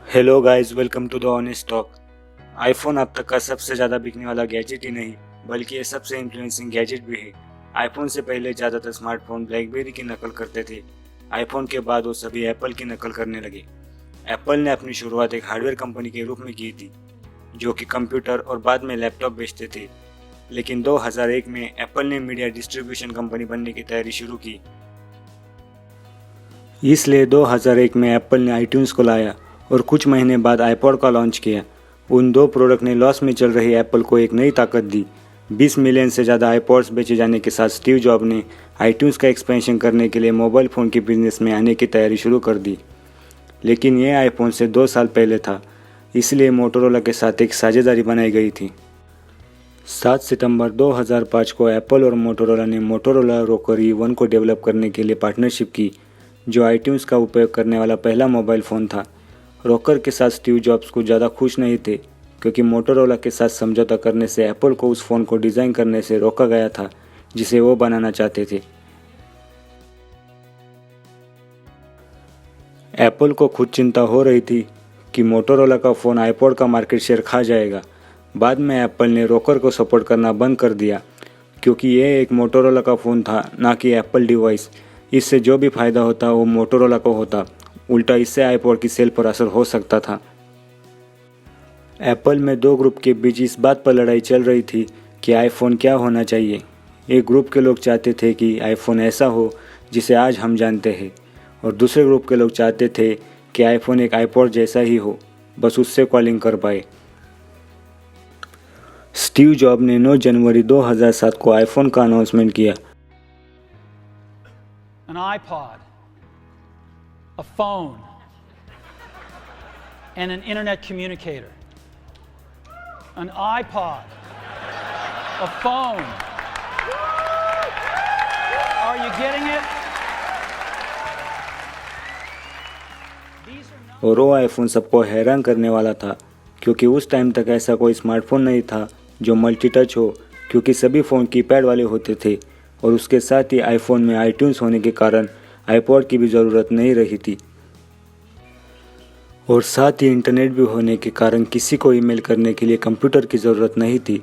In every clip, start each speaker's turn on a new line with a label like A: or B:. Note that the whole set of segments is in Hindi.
A: Hello guys, welcome to the honest talk. IPhone अब तक का सबसे ज़्यादा बिकने वाला गैजेट ही नहीं बल्कि ये सबसे इन्फ्लुएंसिंग गैजेट भी है। आईफोन से पहले ज़्यादातर स्मार्टफोन ब्लैकबेरी की नकल करते थे। आईफोन के बाद वो सभी एप्पल की नकल करने लगे। एप्पल ने अपनी शुरुआत एक हार्डवेयर कंपनी के रूप में की थी जो कि कंप्यूटर और बाद में लैपटॉप बेचते थे, लेकिन 2001 में एप्पल ने मीडिया डिस्ट्रीब्यूशन कंपनी बनने की तैयारी शुरू की। इसलिए 2001 में एप्पल ने आईट्यून्स को लाया और कुछ महीने बाद आईपॉड का लॉन्च किया। उन दो प्रोडक्ट ने लॉस में चल रही एप्पल को एक नई ताकत दी। 20 मिलियन से ज़्यादा आईपॉड्स बेचे जाने के साथ स्टीव जॉब ने आईट्यून्स का एक्सपेंशन करने के लिए मोबाइल फ़ोन के बिजनेस में आने की तैयारी शुरू कर दी, लेकिन ये आईफोन से 2 साल पहले था, इसलिए मोटोरोला के साथ एक साझेदारी बनाई गई थी। 7 सितंबर 2005 को एप्पल और मोटोरोला ने मोटोरोला रोकर E1 को डेवलप करने के लिए पार्टनरशिप की, जो आईट्यून्स का उपयोग करने वाला पहला मोबाइल फ़ोन था। रॉकर के साथ स्टीव जॉब्स को ज़्यादा खुश नहीं थे, क्योंकि मोटोरोला के साथ समझौता करने से एप्पल को उस फ़ोन को डिज़ाइन करने से रोका गया था जिसे वो बनाना चाहते थे। एप्पल को खुद चिंता हो रही थी कि मोटोरोला का फ़ोन आईपॉड का मार्केट शेयर खा जाएगा। बाद में एप्पल ने रॉकर को सपोर्ट करना बंद कर दिया, क्योंकि यह एक मोटोरोला का फ़ोन था, ना कि एप्पल डिवाइस। इससे जो भी फ़ायदा होता वो मोटोरोला को होता, उल्टा इससे आईपॉड की सेल पर असर हो सकता था। एप्पल में दो ग्रुप के बीच इस बात पर लड़ाई चल रही थी कि आईफोन क्या होना चाहिए। एक ग्रुप के लोग चाहते थे कि आईफोन ऐसा हो जिसे आज हम जानते हैं, और दूसरे ग्रुप के लोग चाहते थे कि आईफोन एक आईपॉड जैसा ही हो, बस उससे कॉलिंग कर पाए। स्टीव जॉब ने 9 जनवरी 2007 को आईफोन का अनाउंसमेंट किया।
B: An iPod, a phone, and an internet communicator. An iPod, a phone. Are you getting it?
A: और वो आईफोन सबको हैरान करने वाला था, क्योंकि उस टाइम तक ऐसा कोई स्मार्टफोन नहीं था जो मल्टी टच हो, क्योंकि सभी फ़ोन कीपैड वाले होते थे, और उसके साथ ही आईफोन में आईट्यून्स होने के कारण आईपॉड की भी ज़रूरत नहीं रही थी, और साथ ही इंटरनेट भी होने के कारण किसी को ईमेल करने के लिए कंप्यूटर की ज़रूरत नहीं थी।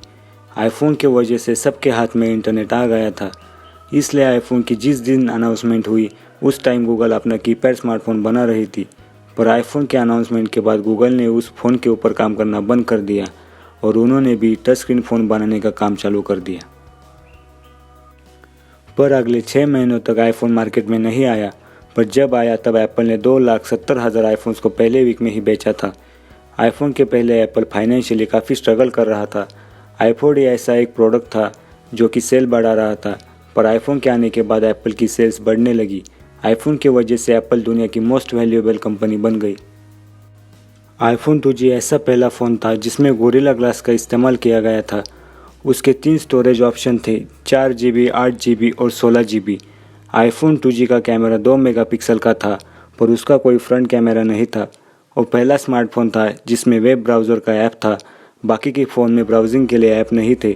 A: आईफोन के वजह से सबके हाथ में इंटरनेट आ गया था। इसलिए आईफोन की जिस दिन अनाउंसमेंट हुई उस टाइम गूगल अपना कीपैड स्मार्टफोन बना रही थी, पर आईफोन के अनाउंसमेंट के बाद गूगल ने उस फ़ोन के ऊपर काम करना बंद कर दिया और उन्होंने भी टच स्क्रीन फ़ोन बनाने का काम चालू कर दिया। पर अगले 6 महीनों तक आईफोन मार्केट में नहीं आया, पर जब आया तब एप्पल ने 2,70,000 आईफोन्स को पहले वीक में ही बेचा था। आईफोन के पहले एप्पल फाइनेंशियली काफ़ी स्ट्रगल कर रहा था। आईपॉड ही ऐसा एक प्रोडक्ट था जो कि सेल बढ़ा रहा था, पर आईफोन के आने के बाद एप्पल की सेल्स बढ़ने लगी। आईफोन की वजह से एप्पल दुनिया की मोस्ट वैल्यूएबल कंपनी बन गई। आईफोन 2G ऐसा पहला फ़ोन था जिसमें गोरिल्ला ग्लास का इस्तेमाल किया गया था। उसके 3 स्टोरेज ऑप्शन थे, 4GB, 8GB और 16GB। आईफोन 2G का कैमरा 2 मेगापिक्सल का था, पर उसका कोई फ्रंट कैमरा नहीं था। और पहला स्मार्टफोन था जिसमें वेब ब्राउज़र का ऐप था, बाकी के फ़ोन में ब्राउजिंग के लिए ऐप नहीं थे।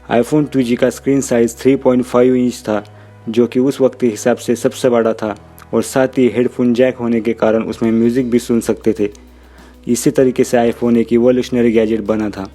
A: आईफोन 2G का स्क्रीन साइज़ 3.5 इंच था, जो कि उस वक्त के हिसाब से सबसे बड़ा था, और साथ ही हेडफोन जैक होने के कारण उसमें म्यूज़िक भी सुन सकते थे। इसी तरीके से आईफोन एक इवोल्यूशनरी गैजेट बना था।